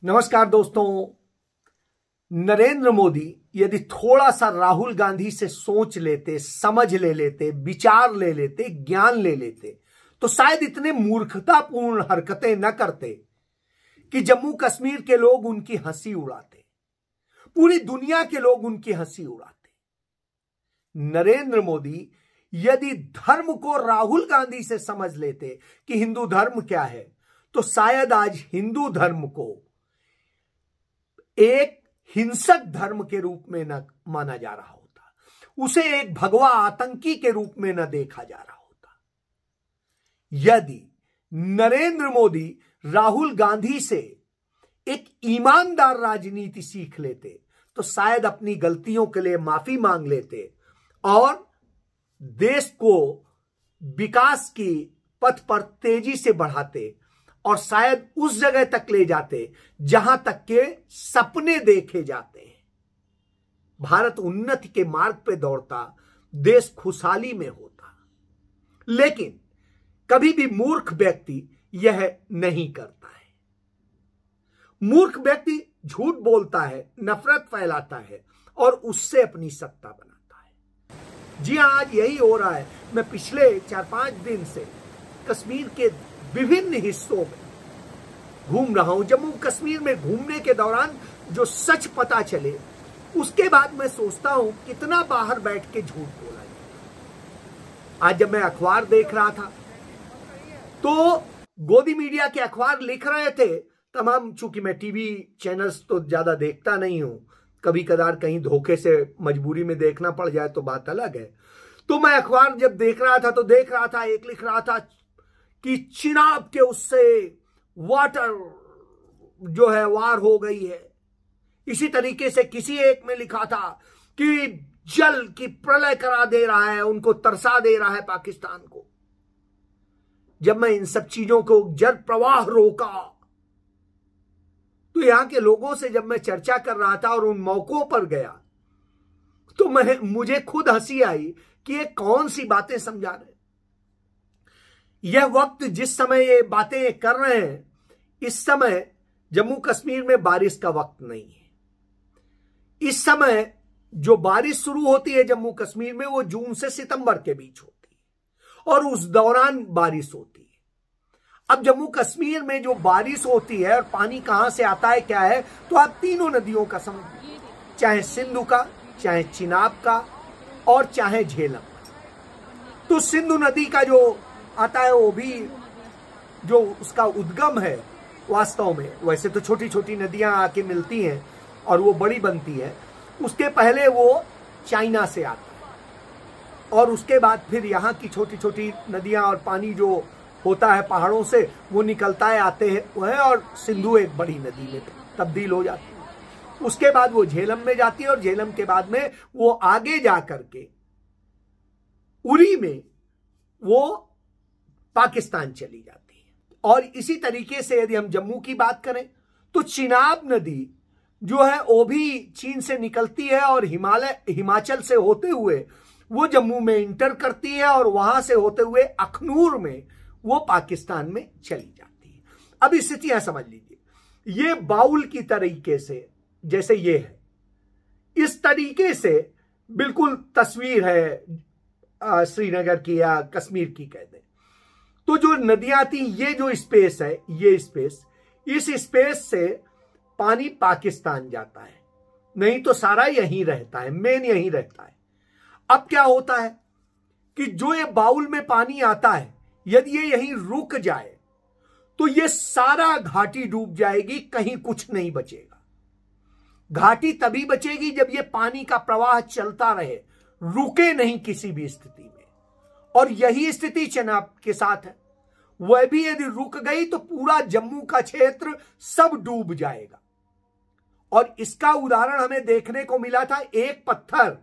नमस्कार दोस्तों। नरेंद्र मोदी यदि थोड़ा सा राहुल गांधी से सोच लेते, समझ ले लेते, विचार ले लेते, ज्ञान ले लेते तो शायद इतने मूर्खतापूर्ण हरकतें न करते कि जम्मू कश्मीर के लोग उनकी हंसी उड़ाते, पूरी दुनिया के लोग उनकी हंसी उड़ाते। नरेंद्र मोदी यदि धर्म को राहुल गांधी से समझ लेते कि हिंदू धर्म क्या है, तो शायद आज हिंदू धर्म को एक हिंसक धर्म के रूप में न माना जा रहा होता, उसे एक भगवा आतंकी के रूप में न देखा जा रहा होता। यदि नरेंद्र मोदी राहुल गांधी से एक ईमानदार राजनीति सीख लेते तो शायद अपनी गलतियों के लिए माफी मांग लेते और देश को विकास की पथ पर तेजी से बढ़ाते और शायद उस जगह तक ले जाते जहां तक के सपने देखे जाते हैं। भारत उन्नति के मार्ग पे दौड़ता, देश खुशहाली में होता। लेकिन कभी भी मूर्ख व्यक्ति यह नहीं करता है। मूर्ख व्यक्ति झूठ बोलता है, नफरत फैलाता है और उससे अपनी सत्ता बनाता है। जी हां, आज यही हो रहा है। मैं पिछले 4-5 दिन से कश्मीर के विभिन्न हिस्सों में घूम रहा हूं। जम्मू कश्मीर में घूमने के दौरान जो सच पता चले, उसके बाद मैं सोचता हूं कितना बाहर बैठ के झूठ बोला जाए। आज जब मैं अखबार देख रहा था तो गोदी मीडिया के अखबार लिख रहे थे तमाम, चूंकि मैं टीवी चैनल्स तो ज्यादा देखता नहीं हूं, कभी कदार कहीं धोखे से मजबूरी में देखना पड़ जाए तो बात अलग है। तो मैं अखबार जब देख रहा था तो देख रहा था, एक लिख रहा था कि चिनाब के उससे वाटर जो है वार हो गई है। इसी तरीके से किसी एक में लिखा था कि जल की प्रलय करा दे रहा है, उनको तरसा दे रहा है पाकिस्तान को। जब मैं इन सब चीजों को जल प्रवाह रोका तो यहां के लोगों से जब मैं चर्चा कर रहा था और उन मौकों पर गया तो मुझे खुद हंसी आई कि ये कौन सी बातें समझा रहे। यह वक्त जिस समय ये बातें कर रहे हैं, इस समय जम्मू कश्मीर में बारिश का वक्त नहीं है। इस समय जो बारिश शुरू होती है जम्मू कश्मीर में वो जून से सितंबर के बीच होती है और उस दौरान बारिश होती है। अब जम्मू कश्मीर में जो बारिश होती है और पानी कहां से आता है क्या है, तो आप तीनों नदियों का समझ, चाहे सिंधु का, चाहे चिनाब का और चाहे झेलम। तो सिंधु नदी का जो आता है वो भी जो उसका उद्गम है, वास्तव में वैसे तो छोटी छोटी नदियां आके मिलती हैं और वो बड़ी बनती है, उसके पहले वो चाइना से आता है और उसके बाद फिर यहाँ की छोटी छोटी नदियां और पानी जो होता है पहाड़ों से वो निकलता है, आते हैं वह, और सिंधु एक बड़ी नदी में तब्दील हो जाती है। उसके बाद वो झेलम में जाती है और झेलम के बाद में वो आगे जा करके उरी में वो पाकिस्तान चली जाती है। और इसी तरीके से यदि हम जम्मू की बात करें तो चिनाब नदी जो है वो भी चीन से निकलती है और हिमाचल से होते हुए वो जम्मू में इंटर करती है और वहां से होते हुए अखनूर में वो पाकिस्तान में चली जाती है। अब स्थितियां समझ लीजिए, ये बाउल की तरीके से जैसे ये है, इस तरीके से बिल्कुल तस्वीर है श्रीनगर की या कश्मीर की कह दें। तो जो नदियां थी, ये जो स्पेस है, ये स्पेस, इस स्पेस से पानी पाकिस्तान जाता है, नहीं तो सारा यहीं रहता है, मेन यहीं रहता है। अब क्या होता है कि जो ये बाउल में पानी आता है, यदि ये यहीं रुक जाए तो ये सारा घाटी डूब जाएगी, कहीं कुछ नहीं बचेगा। घाटी तभी बचेगी जब ये पानी का प्रवाह चलता रहे, रुके नहीं किसी भी स्थिति में। और यही स्थिति चिनाब के साथ है। वह भी यदि रुक गई तो पूरा जम्मू का क्षेत्र सब डूब जाएगा। और इसका उदाहरण हमें देखने को मिला था, एक पत्थर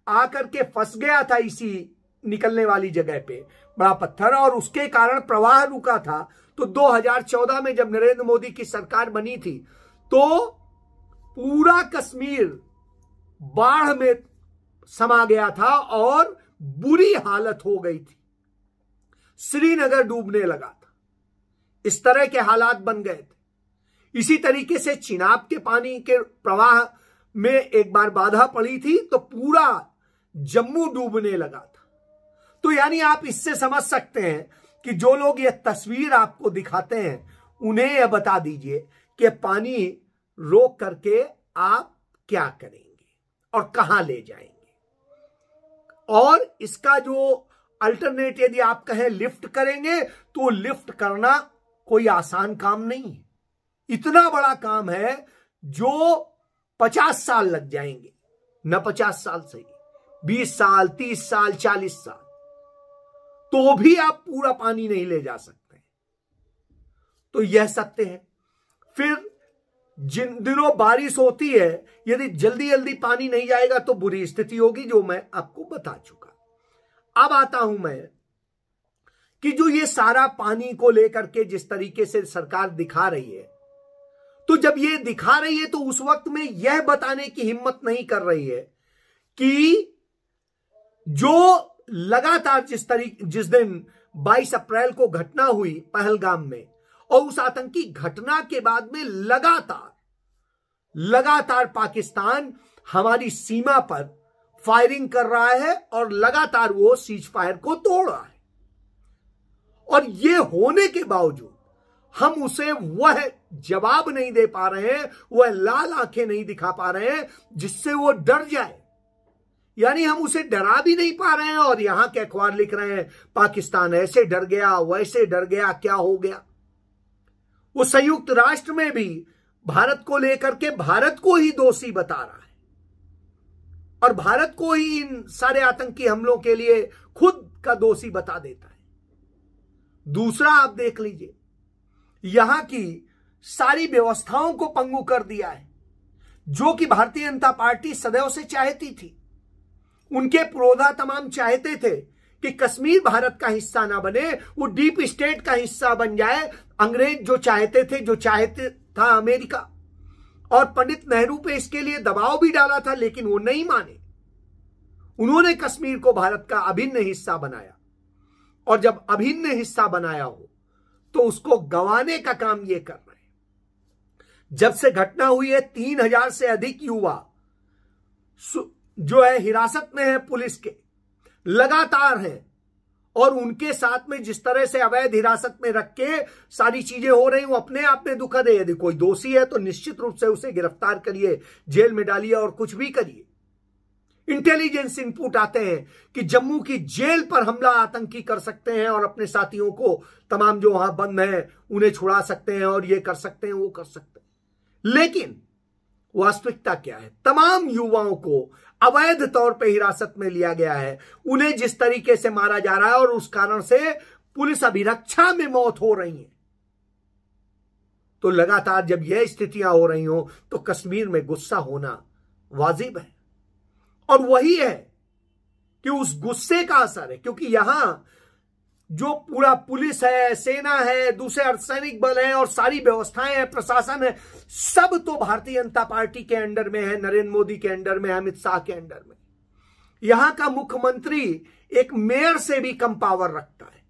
आकर के फंस गया था इसी निकलने वाली जगह पे, बड़ा पत्थर, और उसके कारण प्रवाह रुका था। तो 2014 में जब नरेंद्र मोदी की सरकार बनी थी तो पूरा कश्मीर बाढ़ में समा गया था और बुरी हालत हो गई थी। श्रीनगर डूबने लगा था। इस तरह के हालात बन गए थे। इसी तरीके से चिनाब के पानी के प्रवाह में एक बार बाधा पड़ी थी तो पूरा जम्मू डूबने लगा था। तो यानी आप इससे समझ सकते हैं कि जो लोग ये तस्वीर आपको दिखाते हैं उन्हें यह बता दीजिए कि पानी रोक करके आप क्या करेंगे और कहां ले जाएंगे। और इसका जो अल्टरनेट यदि आप कहें लिफ्ट करेंगे तो लिफ्ट करना कोई आसान काम नहीं है। इतना बड़ा काम है जो 50 साल लग जाएंगे, न 50 साल सही 20 साल 30 साल 40 साल, तो भी आप पूरा पानी नहीं ले जा सकते। तो यह सत्य है। फिर जिन दिनों बारिश होती है यदि जल्दी जल्दी पानी नहीं जाएगा तो बुरी स्थिति होगी, जो मैं आपको बता चुका। अब आता हूं मैं कि जो ये सारा पानी को लेकर के जिस तरीके से सरकार दिखा रही है, तो जब ये दिखा रही है तो उस वक्त में यह बताने की हिम्मत नहीं कर रही है कि जो लगातार जिस दिन 22 अप्रैल को घटना हुई पहलगाम में, और उस आतंकी घटना के बाद में लगातार पाकिस्तान हमारी सीमा पर फायरिंग कर रहा है और लगातार वो सीज फायर को तोड़ रहा है। और ये होने के बावजूद हम उसे वह जवाब नहीं दे पा रहे हैं, वह लाल आंखें नहीं दिखा पा रहे हैं जिससे वो डर जाए। यानी हम उसे डरा भी नहीं पा रहे हैं और यहां के अखबार लिख रहे हैं पाकिस्तान ऐसे डर गया, वैसे डर गया, क्या हो गया। वो संयुक्त राष्ट्र में भी भारत को लेकर के भारत को ही दोषी बता रहा है और भारत को ही इन सारे आतंकी हमलों के लिए खुद का दोषी बता देता है। दूसरा आप देख लीजिए, यहां की सारी व्यवस्थाओं को पंगु कर दिया है, जो कि भारतीय जनता पार्टी सदैव से चाहती थी। उनके पुरोधा तमाम चाहते थे कि कश्मीर भारत का हिस्सा ना बने, वो डीप स्टेट का हिस्सा बन जाए। अंग्रेज जो चाहते था अमेरिका, और पंडित नेहरू पे इसके लिए दबाव भी डाला था, लेकिन वो नहीं माने। उन्होंने कश्मीर को भारत का अभिन्न हिस्सा बनाया, और जब अभिन्न हिस्सा बनाया हो तो उसको गंवाने का काम ये कर रहे हैं। जब से घटना हुई है 3000 से अधिक युवा जो है हिरासत में है पुलिस के, लगातार हैं, और उनके साथ में जिस तरह से अवैध हिरासत में रख के सारी चीजें हो रही, वो अपने आप में दुखद है। यदि कोई दोषी है तो निश्चित रूप से उसे गिरफ्तार करिए, जेल में डालिए और कुछ भी करिए। इंटेलिजेंस इनपुट आते हैं कि जम्मू की जेल पर हमला आतंकी कर सकते हैं और अपने साथियों को तमाम जो वहां बंद हैं उन्हें छुड़ा सकते हैं और ये कर सकते हैं, वो कर सकते हैं। लेकिन वास्तविकता क्या है? तमाम युवाओं को अवैध तौर पर हिरासत में लिया गया है, उन्हें जिस तरीके से मारा जा रहा है और उस कारण से पुलिस अभिरक्षा में मौत हो रही है। तो लगातार जब यह स्थितियां हो रही हो तो कश्मीर में गुस्सा होना वाजिब है, और वही है कि उस गुस्से का असर है, क्योंकि यहां जो पूरा पुलिस है, सेना है, दूसरे अर्धसैनिक बल है और सारी व्यवस्थाएं हैं, प्रशासन है, सब तो भारतीय जनता पार्टी के अंडर में है, नरेंद्र मोदी के अंडर में, अमित शाह के अंडर में। यहां का मुख्यमंत्री एक मेयर से भी कम पावर रखता है,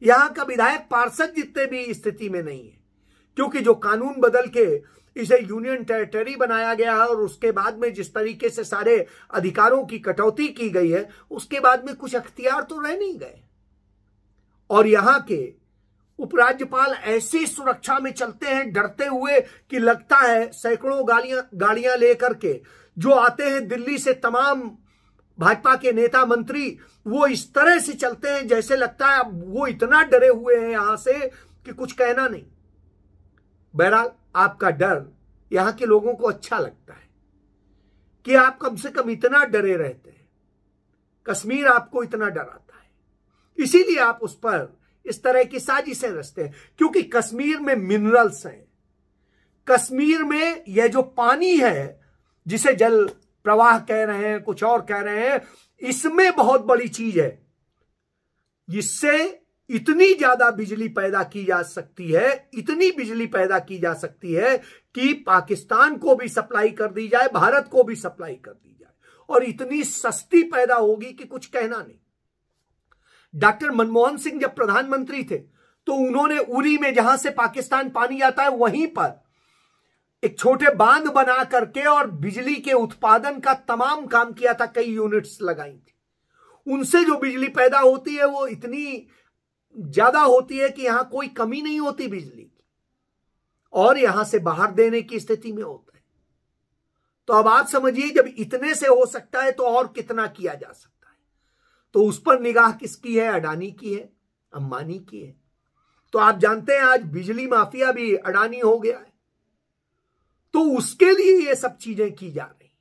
यहां का विधायक पार्षद जितने भी स्थिति में नहीं है, क्योंकि जो कानून बदल के इसे यूनियन टेरिटरी बनाया गया है और उसके बाद में जिस तरीके से सारे अधिकारों की कटौती की गई है, उसके बाद में कुछ अख्तियार तो रह नहीं गए। और यहां के उपराज्यपाल ऐसी सुरक्षा में चलते हैं डरते हुए कि लगता है सैकड़ों गाड़ियां लेकर के जो आते हैं दिल्ली से तमाम भाजपा के नेता मंत्री, वो इस तरह से चलते हैं जैसे लगता है अब वो इतना डरे हुए हैं यहां से कि कुछ कहना नहीं। बहरहाल आपका डर यहां के लोगों को अच्छा लगता है कि आप कम से कम इतना डरे रहते हैं। कश्मीर आपको इतना डराता है, इसीलिए आप उस पर इस तरह की साजिशें रचते हैं, क्योंकि कश्मीर में मिनरल्स हैं। कश्मीर में यह जो पानी है जिसे जल प्रवाह कह रहे हैं, कुछ और कह रहे हैं, इसमें बहुत बड़ी चीज है, जिससे इतनी ज्यादा बिजली पैदा की जा सकती है, इतनी बिजली पैदा की जा सकती है कि पाकिस्तान को भी सप्लाई कर दी जाए, भारत को भी सप्लाई कर दी जाए, और इतनी सस्ती पैदा होगी कि कुछ कहना नहीं। डॉक्टर मनमोहन सिंह जब प्रधानमंत्री थे तो उन्होंने उरी में, जहां से पाकिस्तान पानी आता है, वहीं पर एक छोटे बांध बना करके और बिजली के उत्पादन का तमाम काम किया था, कई यूनिट्स लगाई थी। उनसे जो बिजली पैदा होती है वो इतनी ज्यादा होती है कि यहां कोई कमी नहीं होती बिजली की, और यहां से बाहर देने की स्थिति में होता है। तो अब आप समझिए, जब इतने से हो सकता है तो और कितना किया जा सकता है। तो उस पर निगाह किसकी है? अडानी की है, अंबानी की है। तो आप जानते हैं आज बिजली माफिया भी अडानी हो गया है, तो उसके लिए ये सब चीजें की जा रही।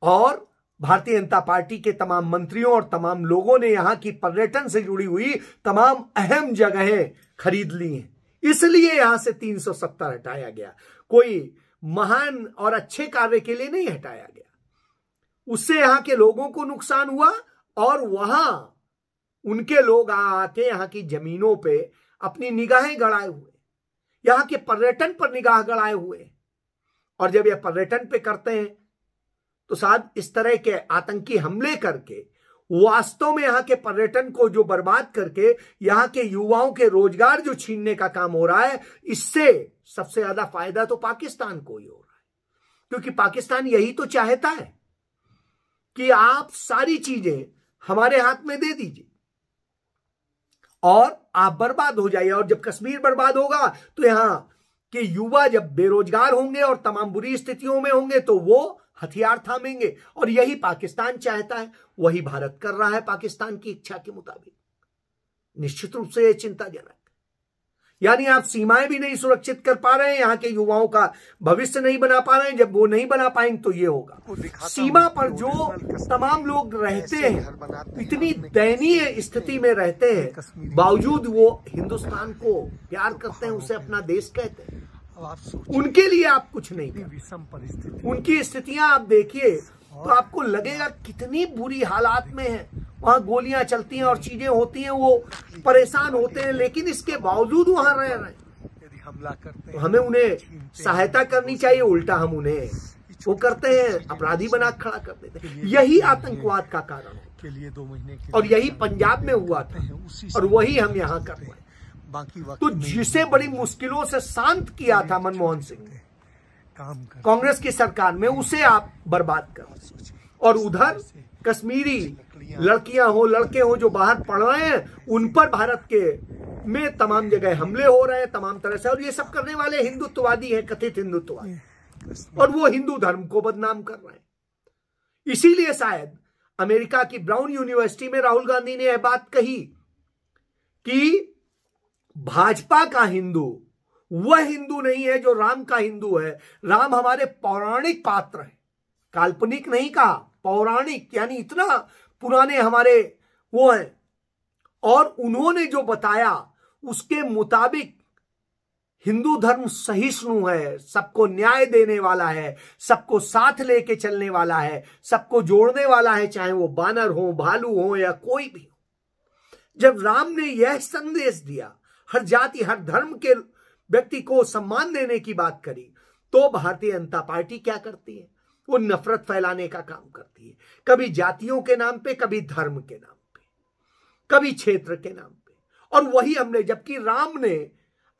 और भारतीय जनता पार्टी के तमाम मंत्रियों और तमाम लोगों ने यहां की पर्यटन से जुड़ी हुई तमाम अहम जगहें खरीद ली हैं, इसलिए यहां से 370 हटाया गया। कोई महान और अच्छे कार्य के लिए नहीं हटाया गया। उससे यहां के लोगों को नुकसान हुआ, और वहां उनके लोग आके यहां की जमीनों पे अपनी निगाहें गड़ाए हुए, यहां के पर्यटन पर निगाह गड़ाए हुए। और जब ये पर्यटन पे करते हैं तो साथ इस तरह के आतंकी हमले करके वास्तव में यहां के पर्यटन को जो बर्बाद करके यहां के युवाओं के रोजगार जो छीनने का काम हो रहा है, इससे सबसे ज्यादा फायदा तो पाकिस्तान को ही हो रहा है। क्योंकि पाकिस्तान यही तो चाहता है कि आप सारी चीजें हमारे हाथ में दे दीजिए और आप बर्बाद हो जाइए। और जब कश्मीर बर्बाद होगा तो यहां के युवा जब बेरोजगार होंगे और तमाम बुरी स्थितियों में होंगे तो वो हथियार थामेंगे। और यही पाकिस्तान चाहता है, वही भारत कर रहा है पाकिस्तान की इच्छा के मुताबिक। निश्चित रूप से यह चिंताजनक, यानी आप सीमाएं भी नहीं सुरक्षित कर पा रहे हैं, यहां के युवाओं का भविष्य नहीं बना पा रहे हैं। जब वो नहीं बना पाएंगे तो ये होगा। सीमा पर जो तमाम लोग रहते हैं, इतनी दयनीय स्थिति में रहते हैं, बावजूद वो हिंदुस्तान को प्यार करते हैं, उसे अपना देश कहते हैं। उनके लिए आप कुछ नहीं करते। उनकी स्थितियां आप देखिए तो आपको लगेगा कितनी बुरी हालात में है। वहां गोलियां चलती हैं और चीजें होती हैं, वो परेशान होते हैं, लेकिन इसके बावजूद वहां रह रहे हैं। तो हमें उन्हें सहायता करनी चाहिए, उल्टा हम उन्हें वो करते हैं, अपराधी बना खड़ा कर देते हैं। यही आतंकवाद का कारण है और यही पंजाब में हुआ था और वही हम यहाँ कर रहे हैं। तो जिसे बड़ी मुश्किलों से शांत किया था मनमोहन सिंह ने कांग्रेस की सरकार में, उसे आप बर्बाद कर। और उधर कश्मीरी लड़कियां हो लड़के हो जो बाहर पढ़ रहे हैं, उन पर भारत के में तमाम जगह हमले हो रहे हैं तमाम तरह से। और ये सब करने वाले हिंदुत्ववादी हैं, कथित हिंदुत्ववादी, और वो हिंदू धर्म को बदनाम कर रहे हैं। इसीलिए शायद अमेरिका की ब्राउन यूनिवर्सिटी में राहुल गांधी ने यह बात कही कि भाजपा का हिंदू वह हिंदू नहीं है जो राम का हिंदू है। राम हमारे पौराणिक पात्र है, काल्पनिक नहीं कहा, पौराणिक, यानी इतना पुराने हमारे वो हैं। और उन्होंने जो बताया उसके मुताबिक हिंदू धर्म सहिष्णु है, सबको न्याय देने वाला है, सबको साथ लेके चलने वाला है, सबको जोड़ने वाला है, चाहे वो बानर हो, भालू हो या कोई भी हो। जब राम ने यह संदेश दिया, हर जाति हर धर्म के व्यक्ति को सम्मान देने की बात करी, तो भारतीय जनता पार्टी क्या करती है? वो नफरत फैलाने का काम करती है, कभी जातियों के नाम पे, कभी धर्म के नाम पे, कभी क्षेत्र के नाम पे। और वही हमने, जबकि राम ने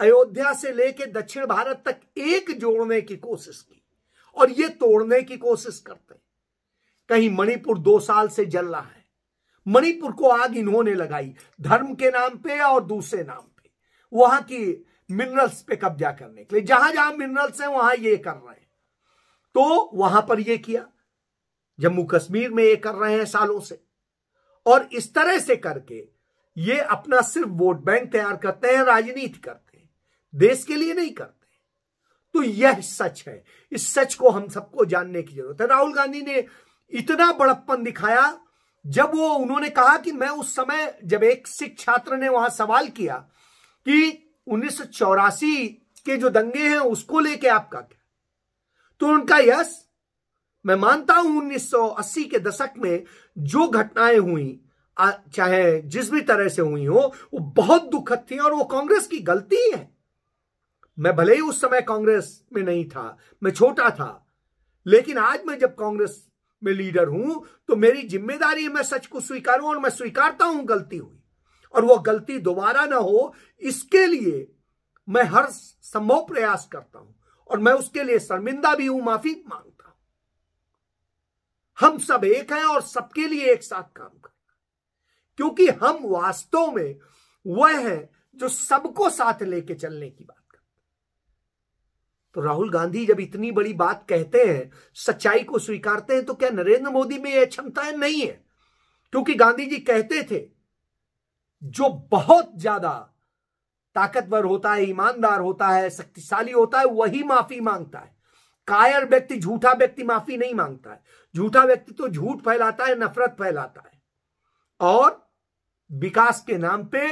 अयोध्या से लेके दक्षिण भारत तक एक जोड़ने की कोशिश की और ये तोड़ने की कोशिश करते हैं। कहीं मणिपुर 2 साल से जल रहा है, मणिपुर को आग इन्होंने लगाई धर्म के नाम पे और दूसरे नाम पे, वहां की मिनरल्स पे कब्जा करने के लिए। जहां जहां मिनरल्स हैं वहां ये कर रहे हैं, तो वहां पर ये किया। जम्मू कश्मीर में ये कर रहे हैं सालों से। और इस तरह से करके ये अपना सिर्फ वोट बैंक तैयार करते हैं, राजनीति करते हैं, देश के लिए नहीं करते। तो यह सच है, इस सच को हम सबको जानने की जरूरत है। राहुल गांधी ने इतना बड़प्पन दिखाया जब वो उन्होंने कहा कि मैं उस समय, जब एक सिख छात्र ने वहां सवाल किया कि 1984 के जो दंगे हैं उसको लेके आपका क्या, तो उनका यस, मैं मानता हूं 1980 के दशक में जो घटनाएं हुई, चाहे जिस भी तरह से हुई हो, वो बहुत दुखद थी और वो कांग्रेस की गलती है। मैं भले ही उस समय कांग्रेस में नहीं था, मैं छोटा था, लेकिन आज मैं जब कांग्रेस में लीडर हूं तो मेरी जिम्मेदारी है मैं सच को स्वीकारूं, और मैं स्वीकारता हूं गलती हुई और वो गलती दोबारा ना हो, इसके लिए मैं हर संभव प्रयास करता हूं और मैं उसके लिए शर्मिंदा भी हूं, माफी मांगता हूं। हम सब एक हैं और सबके लिए एक साथ काम करना, क्योंकि हम वास्तव में वह हैं जो सबको साथ लेके चलने की बात करते हैं। तो राहुल गांधी जब इतनी बड़ी बात कहते हैं, सच्चाई को स्वीकारते हैं, तो क्या नरेंद्र मोदी में यह क्षमताएं नहीं है? क्योंकि गांधी जी कहते थे, जो बहुत ज्यादा ताकतवर होता है, ईमानदार होता है, शक्तिशाली होता है, वही माफी मांगता है। कायर व्यक्ति, झूठा व्यक्ति माफी नहीं मांगता है। झूठा व्यक्ति तो झूठ फैलाता है, नफरत फैलाता है और विकास के नाम पे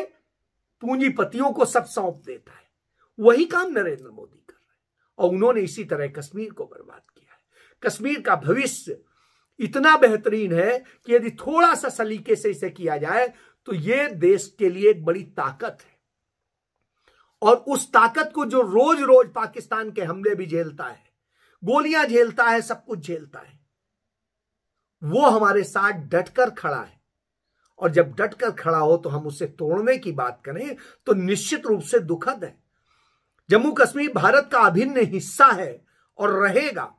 पूंजीपतियों को सब सौंप देता है। वही काम नरेंद्र मोदी कर रहे हैं और उन्होंने इसी तरह कश्मीर को बर्बाद किया है। कश्मीर का भविष्य इतना बेहतरीन है कि यदि थोड़ा सा सलीके से इसे किया जाए तो यह देश के लिए एक बड़ी ताकत है। और उस ताकत को जो रोज रोज पाकिस्तान के हमले भी झेलता है, गोलियां झेलता है, सब कुछ झेलता है, वो हमारे साथ डटकर खड़ा है। और जब डटकर खड़ा हो तो हम उसे तोड़ने की बात करें तो निश्चित रूप से दुखद है। जम्मू कश्मीर भारत का अभिन्न हिस्सा है और रहेगा,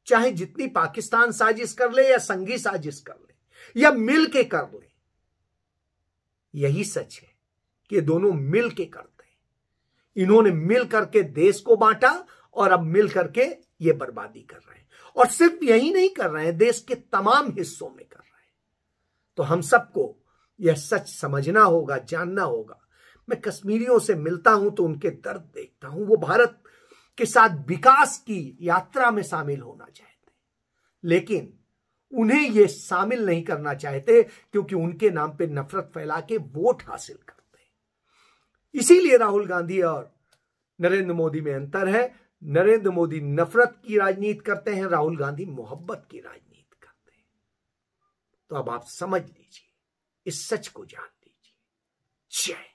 चाहे जितनी पाकिस्तान साजिश कर ले या संघी साजिश कर ले या मिल के कर ले। यही सच है कि दोनों मिल के करते हैं। इन्होंने मिल करके देश को बांटा और अब मिल करके ये बर्बादी कर रहे हैं। और सिर्फ यही नहीं कर रहे हैं, देश के तमाम हिस्सों में कर रहे हैं। तो हम सबको यह सच समझना होगा, जानना होगा। मैं कश्मीरियों से मिलता हूं तो उनके दर्द देखता हूं। वो भारत के साथ विकास की यात्रा में शामिल होना चाहते हैं, लेकिन उन्हें यह शामिल नहीं करना चाहते क्योंकि उनके नाम पे नफरत फैला के वोट हासिल करते हैं। इसीलिए राहुल गांधी और नरेंद्र मोदी में अंतर है। नरेंद्र मोदी नफरत की राजनीति करते हैं, राहुल गांधी मोहब्बत की राजनीति करते हैं। तो अब आप समझ लीजिए, इस सच को जान लीजिए। जय